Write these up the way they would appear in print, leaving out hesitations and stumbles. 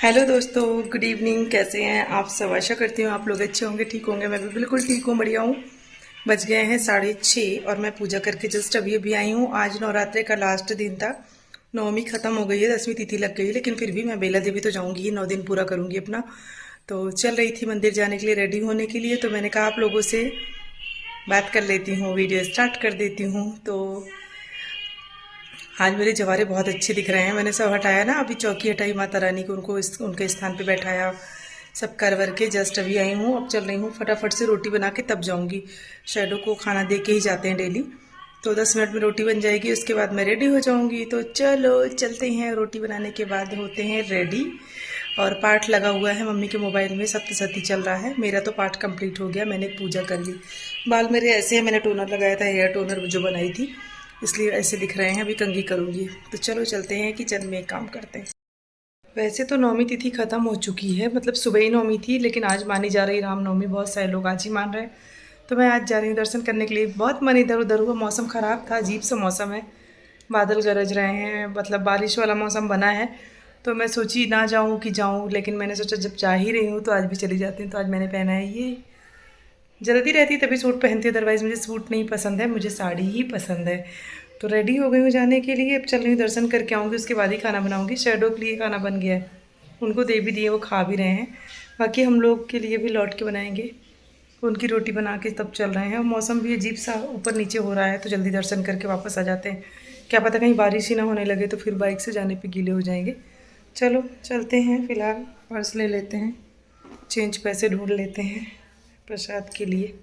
Hello दोस्तों, good evening. कैसे हैं आप सब? आशा करती हूँ आप लोग अच्छे होंगे, ठीक होंगे। मैं भी बिल्कुल ठीक हूँ, बढ़िया हूँ। बज गए हैं 6:30 और मैं पूजा करके जस्ट अभी अभी आई हूँ। आज नवरात्रि का लास्ट दिन था। नवमी खत्म हो गई है, 10वीं तिथि लग गई, लेकिन फिर भी मैं बेला देवी तो जाऊँगी ही, 9 दिन पूरा करूँगी अपना। तो चल रही थी मंदिर जाने के लिए, रेडी होने के लिए। तो मैंने कहा आप लोगों से बात कर लेती हूँ, वीडियो स्टार्ट कर देती हूँ। तो आज मेरे जवारे बहुत अच्छे दिख रहे हैं। मैंने सब हटाया ना, अभी चौकी हटाई माता रानी को, उनको उनके स्थान पे बैठाया, सब कर वर के जस्ट अभी आई हूँ। अब चल रही हूँ फटाफट से रोटी बना के तब जाऊँगी। शैडो को खाना दे के ही जाते हैं डेली। तो 10 मिनट में रोटी बन जाएगी, उसके बाद मैं रेडी हो जाऊँगी। तो चलो चलते हैं, रोटी बनाने के बाद होते हैं रेडी। और पाठ लगा हुआ है मम्मी के मोबाइल में, सप्तशती चल रहा है। मेरा तो पाठ कंप्लीट हो गया, मैंने पूजा कर ली। बाल मेरे ऐसे हैं, मैंने टोनर लगाया था, हेयर टोनर जो बनाई थी, इसलिए ऐसे दिख रहे हैं। अभी कंघी करूँगी। तो चलो चलते हैं, किचन में काम करते हैं। वैसे तो नौमी तिथि खत्म हो चुकी है, मतलब सुबह ही नौमी थी, लेकिन आज मानी जा रही रामनवमी। बहुत सारे लोग आज ही मान रहे हैं। तो मैं आज जा रही हूँ दर्शन करने के लिए। बहुत मन इधर उधर हुआ, मौसम ख़राब था, अजीब सा मौसम है, बादल गरज रहे हैं, मतलब बारिश वाला मौसम बना है। तो मैं सोची ना जाऊँ कि जाऊँ, लेकिन मैंने सोचा जब जा ही रही हूँ तो आज भी चली जाती हूँ। तो आज मैंने पहना है ये। जल्दी रहती तभी सूट पहनती हूँ, अदरवाइज़ मुझे सूट नहीं पसंद है, मुझे साड़ी ही पसंद है। तो रेडी हो गई हूँ जाने के लिए। अब चल रही हूँ, दर्शन करके आऊँगी, उसके बाद ही खाना बनाऊँगी। शैडो के लिए खाना बन गया है, उनको दे भी दिए, वो खा भी रहे हैं। बाकी हम लोग के लिए भी लौट के बनाएंगे। उनकी रोटी बना के तब चल रहे हैं। मौसम भी अजीब सा ऊपर नीचे हो रहा है, तो जल्दी दर्शन करके वापस आ जाते हैं। क्या पता कहीं बारिश ही ना होने लगे तो फिर बाइक से जाने पे गीले हो जाएंगे। चलो चलते हैं। फ़िलहाल पर्स ले लेते हैं, चेंज पैसे ढूंढ लेते हैं प्रसाद के लिए।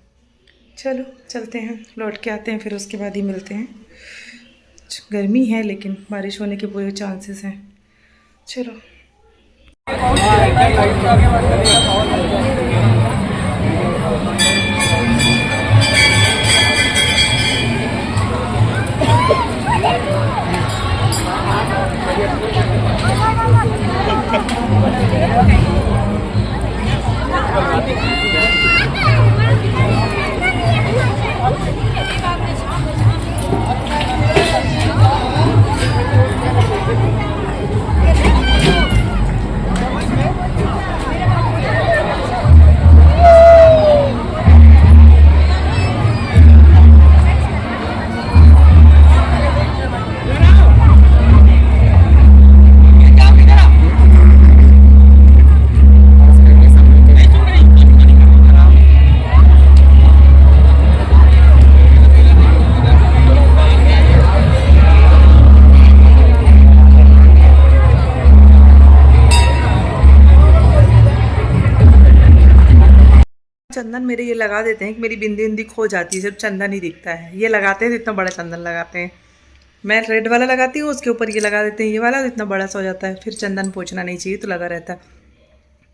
चलो चलते हैं, लौट के आते हैं, फिर उसके बाद ही मिलते हैं। गर्मी है लेकिन बारिश होने के पूरे चांसेस हैं। चलो। चंदन मेरे ये लगा देते हैं कि मेरी बिंदी बिंदी खो जाती है, सिर्फ चंदन ही दिखता है। ये लगाते हैं तो इतना बड़ा चंदन लगाते हैं। मैं रेड वाला लगाती हूँ, उसके ऊपर ये लगा देते हैं, ये वाला तो इतना बड़ा सा हो जाता है। फिर चंदन पोंछना नहीं चाहिए, तो लगा रहता है।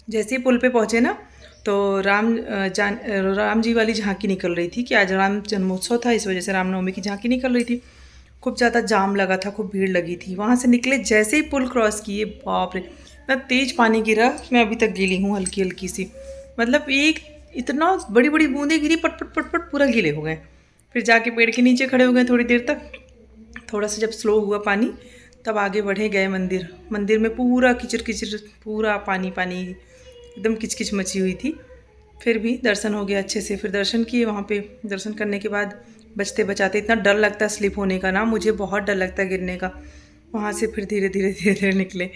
जैसे ही पुल पे पहुँचे ना, तो राम जी वाली झांकी निकल रही थी कि आज राम जन्मोत्सव था, इस वजह से रामनवमी की झांकी निकल रही थी। खूब ज़्यादा जाम लगा था, खूब भीड़ लगी थी। वहाँ से निकले, जैसे ही पुल क्रॉस किए, बाप रे, इतना तेज़ पानी गिरा कि मैं अभी तक गीली हूँ, हल्की हल्की सी। मतलब एक इतना बड़ी बड़ी बूंदें गिरी, पट पट पट पट, पूरा गीले हो गए। फिर जाके पेड़ के नीचे खड़े हो गए थोड़ी देर तक। थोड़ा सा जब स्लो हुआ पानी, तब आगे बढ़े गए मंदिर। मंदिर में पूरा किचड़ किचड़, पूरा पानी पानी, एकदम किचकिच मची हुई थी। फिर भी दर्शन हो गया अच्छे से। फिर दर्शन किए। वहाँ पे दर्शन करने के बाद बचते बचाते इतना डर लगता है स्लिप होने का ना, मुझे बहुत डर लगता है गिरने का। वहाँ से फिर धीरे धीरे धीरे धीरे निकले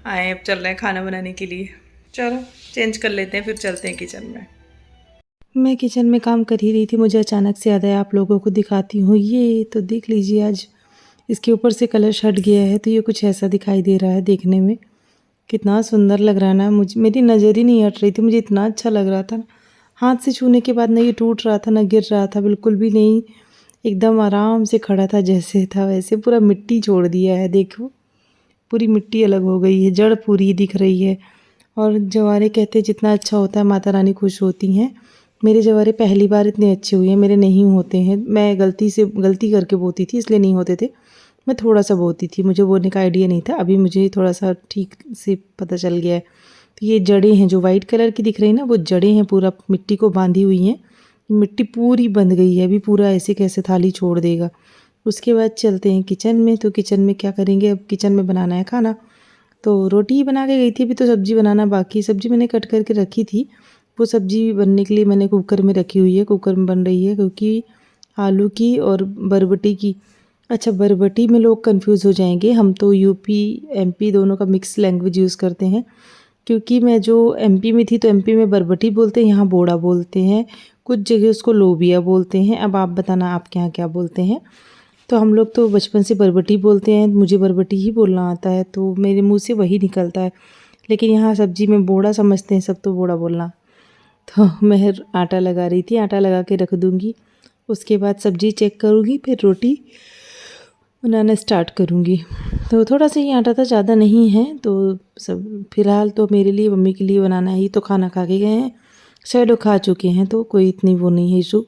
आए। अब चल रहे हैं खाना बनाने के लिए। चलो चेंज कर लेते हैं, फिर चलते हैं किचन में। मैं किचन में काम कर ही रही थी, मुझे अचानक से याद आया आप लोगों को दिखाती हूँ। ये तो देख लीजिए, आज इसके ऊपर से कलश हट गया है, तो ये कुछ ऐसा दिखाई दे रहा है। देखने में कितना सुंदर लग रहा है ना, मुझे मेरी नज़र ही नहीं हट रही थी, मुझे इतना अच्छा लग रहा था ना। हाथ से छूने के बाद ना ये टूट रहा था ना गिर रहा था, बिल्कुल भी नहीं, एकदम आराम से खड़ा था, जैसे था वैसे। पूरा मिट्टी छोड़ दिया है, देखो पूरी मिट्टी अलग हो गई है, जड़ पूरी दिख रही है। और जवारे कहते हैं जितना अच्छा होता है माता रानी खुश होती हैं। मेरे जवारे पहली बार इतने अच्छे हुए हैं, मेरे नहीं होते हैं। मैं गलती करके बोती थी, इसलिए नहीं होते थे। मैं थोड़ा सा बोती थी, मुझे बोने का आइडिया नहीं था। अभी मुझे थोड़ा सा ठीक से पता चल गया है। तो ये जड़ें हैं जो वाइट कलर की दिख रही हैं ना, वो जड़ें हैं, पूरा मिट्टी को बांधी हुई हैं। मिट्टी पूरी बंध गई है, अभी पूरा ऐसे कैसे थाली छोड़ देगा। उसके बाद चलते हैं किचन में। तो किचन में क्या करेंगे, अब किचन में बनाना है खाना। तो रोटी ही बना के गई थी, अभी तो सब्ज़ी बनाना बाकी। सब्ज़ी मैंने कट करके रखी थी, वो सब्ज़ी बनने के लिए मैंने कुकर में रखी हुई है, कुकर में बन रही है क्योंकि आलू की और बरबटी की। अच्छा, बरबटी में लोग कंफ्यूज हो जाएंगे, हम तो यूपी एमपी दोनों का मिक्स लैंग्वेज यूज़ करते हैं। क्योंकि मैं जो एमपी में थी तो एमपी में बरबटी बोलते हैं, यहाँ बोड़ा बोलते हैं, कुछ जगह उसको लोबिया बोलते हैं। अब आप बताना आपके यहाँ क्या बोलते हैं। तो हम लोग तो बचपन से बरबटी बोलते हैं, मुझे बरबटी ही बोलना आता है तो मेरे मुंह से वही निकलता है। लेकिन यहाँ सब्जी में बोड़ा समझते हैं सब, तो बोड़ा बोलना। तो मैं आटा लगा रही थी, आटा लगा के रख दूँगी, उसके बाद सब्जी चेक करूँगी, फिर रोटी बनाना स्टार्ट करूँगी। तो थोड़ा सा ही आटा था, ज़्यादा नहीं है। तो सब फ़िलहाल तो मेरे लिए मम्मी के लिए बनाना है, ही तो खाना खा के गए हैं, शैडो खा चुके हैं, तो कोई इतनी वो नहीं है इशू,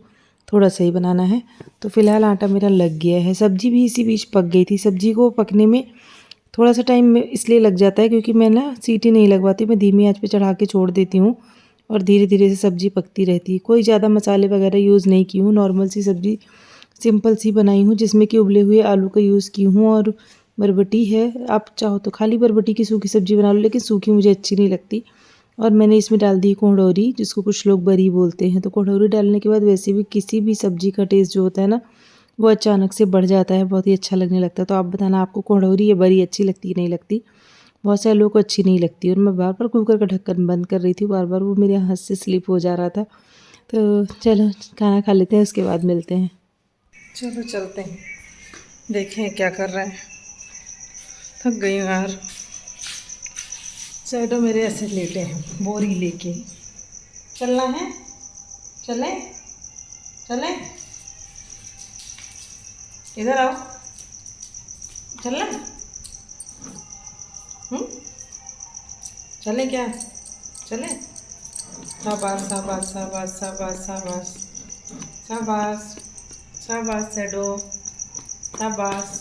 थोड़ा सा ही बनाना है। तो फ़िलहाल आटा मेरा लग गया है। सब्ज़ी भी इसी बीच पक गई थी। सब्ज़ी को पकने में थोड़ा सा टाइम इसलिए लग जाता है क्योंकि मैं ना सीटी नहीं लगवाती, मैं धीमी आंच पे चढ़ा के छोड़ देती हूँ और धीरे धीरे से सब्ज़ी पकती रहती है। कोई ज़्यादा मसाले वगैरह यूज़ नहीं की हूँ, नॉर्मल सी सब्ज़ी सिंपल सी बनाई हूँ जिसमें कि उबले हुए आलू का यूज़ की हूँ और बरबटी है। आप चाहो तो खाली बरबटी की सूखी सब्ज़ी बना लो, लेकिन सूखी मुझे अच्छी नहीं लगती। और मैंने इसमें डाल दी कोंडोरी, जिसको कुछ लोग बरी बोलते हैं। तो कोंडोरी डालने के बाद वैसे भी किसी भी सब्ज़ी का टेस्ट जो होता है ना, वो अचानक से बढ़ जाता है, बहुत ही अच्छा लगने लगता है। तो आप बताना आपको कोंडोरी या बरी अच्छी लगती है नहीं लगती। बहुत सारे लोगों को अच्छी नहीं लगती और मैं बार बार कुकर का ढक्कन बंद कर रही थी, बार बार वो मेरे हाथ से स्लिप हो जा रहा था। तो चलो खाना खा लेते हैं, उसके बाद मिलते हैं। चलो चलते हैं, देखें क्या कर रहे हैं। थक गई हूँ यार। शैडो मेरे ऐसे लेटे हैं बोरी लेके। चलना है, चलें चलें, इधर आओ, चलना। चलें क्या, चलें। शाबाश शाबाश शाबाश शाबाश शाबाश शाबाश शाबाश शैडो, शाबाश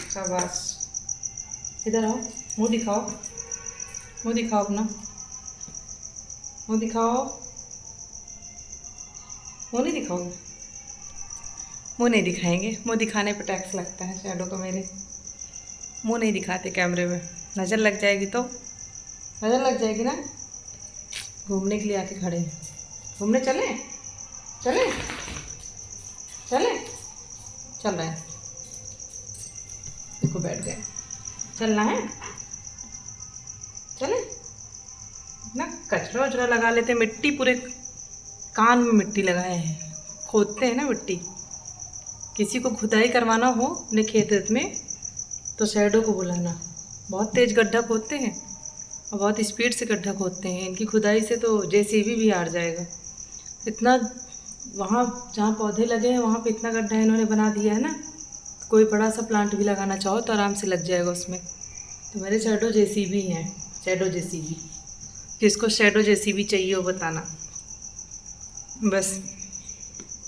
शाबाश। इधर आओ, मुंह दिखाओ, मुंह दिखाओ अपना, मुंह दिखाओ। मुंह नहीं दिखाओगे, मुंह नहीं दिखाएंगे, मुंह दिखाने पर टैक्स लगता है शैडो को मेरे। मुंह नहीं दिखाते कैमरे में, नज़र लग जाएगी तो, नज़र लग जाएगी ना। घूमने के लिए आके खड़े हैं, घूमने चलें चलें चलें, चल रहे हैं, देखो बैठ गए। चलना है, चलें ना। कचरा वचरा लगा लेते, मिट्टी पूरे कान में मिट्टी लगाए हैं, खोदते हैं ना मिट्टी। किसी को खुदाई करवाना हो अपने खेत वेत में तो शैडो को बुलाना, बहुत तेज़ गड्ढा खोदते हैं और बहुत स्पीड से गड्ढा खोदते हैं। इनकी खुदाई से तो जेसीबी भी हार जाएगा। इतना वहाँ जहाँ पौधे लगे हैं वहाँ पे इतना गड्ढा इन्होंने बना दिया है ना, कोई बड़ा सा प्लांट भी लगाना चाहो तो आराम से लग जाएगा उसमें। तो मेरे शैडो जेसीबी हैं, शैडो जेसीबी। जिसको शैडो जेसीबी चाहिए वो बताना। बस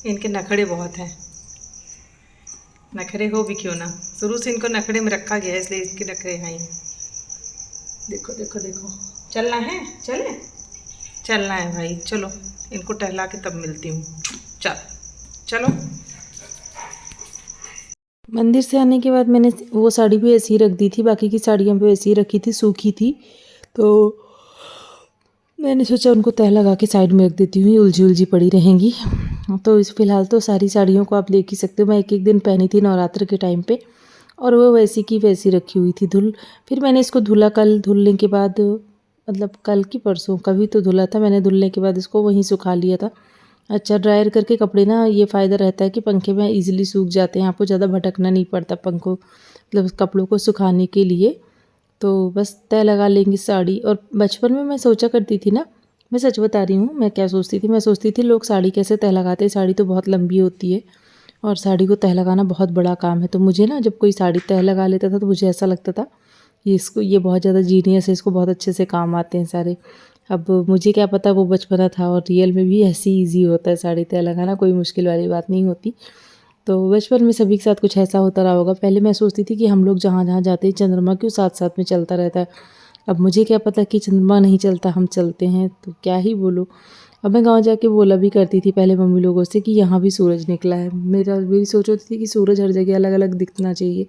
इनके नखड़े बहुत हैं, नखरे हो भी क्यों ना, शुरू से इनको नखड़े में रखा गया है इसलिए इसके नखरे हैं। देखो देखो देखो, चलना है, चले चलना है भाई, चलो इनको टहला के तब मिलती हूँ। चल चलो। मंदिर से आने के बाद मैंने वो साड़ी भी ऐसी ही रख दी थी, बाकी की साड़ियाँ भी ऐसी ही रखी थी, सूखी थी। तो मैंने सोचा उनको तह लगा के साइड में रख देती हूँ, उलझी उलझी पड़ी रहेंगी। तो इस फ़िलहाल तो सारी साड़ियों को आप देख ही सकते हो, मैं एक एक दिन पहनी थी नवरात्र के टाइम पे और वो वैसी की वैसी रखी हुई थी धुल। फिर मैंने इसको धुला, कल धुलने के बाद, मतलब कल की परसों कभी तो धुला था मैंने, धुलने के बाद इसको वहीं सुखा लिया था। अच्छा, ड्रायर करके कपड़े ना ये फ़ायदा रहता है कि पंखे में ईज़िली सूख जाते हैं, आपको ज़्यादा भटकना नहीं पड़ता पंखों मतलब कपड़ों को सुखाने के लिए। तो बस तय लगा लेंगी साड़ी। और बचपन में मैं सोचा करती थी ना, मैं सच बता रही हूँ, मैं क्या सोचती थी, मैं सोचती थी लोग साड़ी कैसे तय लगाते हैं, साड़ी तो बहुत लंबी होती है और साड़ी को तह लगाना बहुत बड़ा काम है। तो मुझे ना जब कोई साड़ी तह लगा लेता था तो मुझे ऐसा लगता था ये बहुत ज़्यादा जीनियस है, इसको बहुत अच्छे से काम आते हैं सारे। अब मुझे क्या पता वो बचपना था और रियल में भी ऐसे ही ईजी होता है साड़ी तय लगाना, कोई मुश्किल वाली बात नहीं होती। तो बचपन में सभी के साथ कुछ ऐसा होता रहा होगा। पहले मैं सोचती थी कि हम लोग जहाँ जहाँ जाते हैं चंद्रमा क्यों साथ साथ में चलता रहता है। अब मुझे क्या पता कि चंद्रमा नहीं चलता, हम चलते हैं, तो क्या ही बोलो। अब मैं गाँव जाके बोला भी करती थी पहले मम्मी लोगों से कि यहाँ भी सूरज निकला है। मेरी सोच होती थी कि सूरज हर जगह अलग अलग दिखना चाहिए।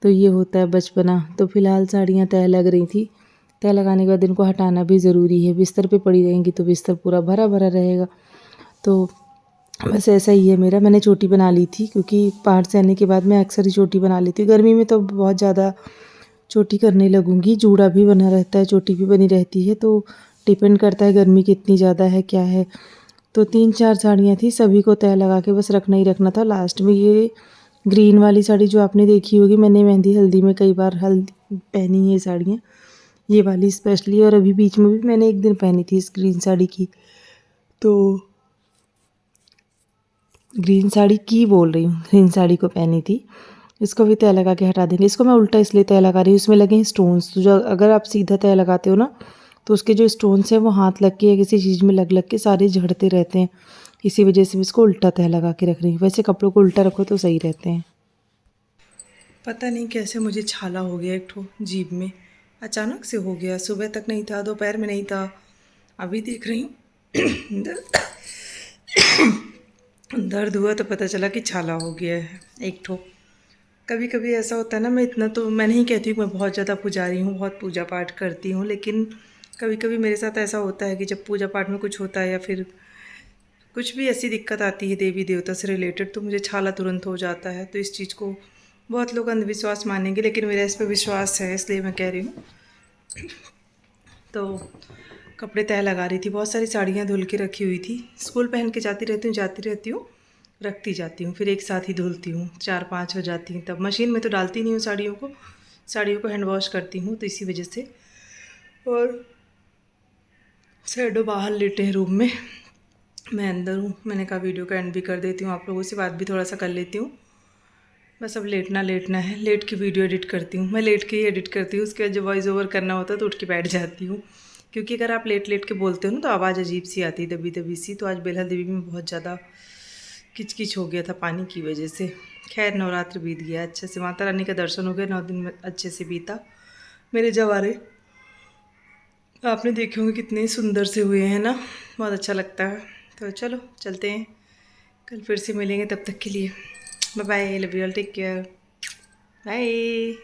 तो ये होता है बचपना। तो फ़िलहाल साड़ियाँ तय लग रही थी। तय लगाने के बाद इनको हटाना भी ज़रूरी है, बिस्तर पे पड़ी रहेंगी तो बिस्तर पूरा भरा भरा रहेगा। तो बस ऐसा ही है मेरा। मैंने चोटी बना ली थी क्योंकि पहाड़ से आने के बाद मैं अक्सर ही चोटी बना लेती हूँ। गर्मी में तो बहुत ज़्यादा चोटी करने लगूंगी, जूड़ा भी बना रहता है, चोटी भी बनी रहती है, तो डिपेंड करता है गर्मी कितनी ज़्यादा है क्या है। तो 3-4 साड़ियाँ थी, सभी को तय लगा के बस रखना ही रखना था। लास्ट में ये ग्रीन वाली साड़ी जो आपने देखी होगी, मैंने मेहंदी हल्दी में कई बार हल्दी पहनी है ये साड़ियाँ, ये वाली स्पेशली। और अभी बीच में भी मैंने एक दिन पहनी थी इस ग्रीन साड़ी की। तो ग्रीन साड़ी की बोल रही हूँ, ग्रीन साड़ी को पहनी थी। इसको भी तय लगा के हटा देंगे। इसको मैं उल्टा इसलिए तय लगा रही हूँ, इसमें लगे हैं स्टोन्स। तो जो अगर आप सीधा तय लगाते हो ना, तो उसके जो स्टोन्स हैं वो हाथ लग के या किसी चीज़ में लग लग के सारे झड़ते रहते हैं। इसी वजह से मैं इसको उल्टा तय लगा के रख रही हूँ। वैसे कपड़ों को उल्टा रखो तो सही रहते हैं। पता नहीं कैसे मुझे छाला हो गया एक ठो जीभ में, अचानक से हो गया। सुबह तक नहीं था, दोपहर में नहीं था, अभी देख रही हूँ दर्द हुआ तो पता चला कि छाला हो गया है एक ठो। कभी कभी ऐसा होता है ना, मैं इतना तो मैं नहीं कहती हूँ मैं बहुत ज़्यादा पुजारी हूँ, बहुत पूजा पाठ करती हूँ, लेकिन कभी कभी मेरे साथ ऐसा होता है कि जब पूजा पाठ में कुछ होता है या फिर कुछ भी ऐसी दिक्कत आती है देवी देवता से रिलेटेड, तो मुझे छाला तुरंत हो जाता है। तो इस चीज़ को बहुत लोग अंधविश्वास मानेंगे, लेकिन मेरा इस पर विश्वास है, इसलिए मैं कह रही हूँ। तो कपड़े तय लगा रही थी, बहुत सारी साड़ियाँ धुल के रखी हुई थी। स्कूल पहन के जाती रहती हूँ, रखती जाती हूँ, फिर एक साथ ही धुलती हूँ, 4-5 हो जाती हैं। तब मशीन में तो डालती नहीं हूँ साड़ियों को हैंड वॉश करती हूँ, तो इसी वजह से। और शैडो बाहर लेटे हैं रूम में, मैं अंदर हूँ। मैंने कहा वीडियो का एंड भी कर देती हूँ, आप लोगों से बात भी थोड़ा सा कर लेती हूँ। बस अब लेटना है, लेट के वीडियो एडिट करती हूँ। मैं लेट के ही एडिट करती हूँ, उसके बाद जब वॉइस ओवर करना होता है तो उठ के बैठ जाती हूँ, क्योंकि अगर आप लेट लेट के बोलते हो ना तो आवाज़ अजीब सी आती है, दबी दबी सी। तो आज बेल्हा देवी में बहुत ज़्यादा किचकिच हो गया था पानी की वजह से। खैर नवरात्र बीत गया अच्छे से, माता रानी का दर्शन हो गया, 9 दिन में अच्छे से बीता। मेरे जवारे आपने देखे होंगे कितने सुंदर से हुए हैं ना, बहुत अच्छा लगता है। तो चलो चलते हैं, कल फिर से मिलेंगे, तब तक के लिए bye bye, love you all, take care, bye.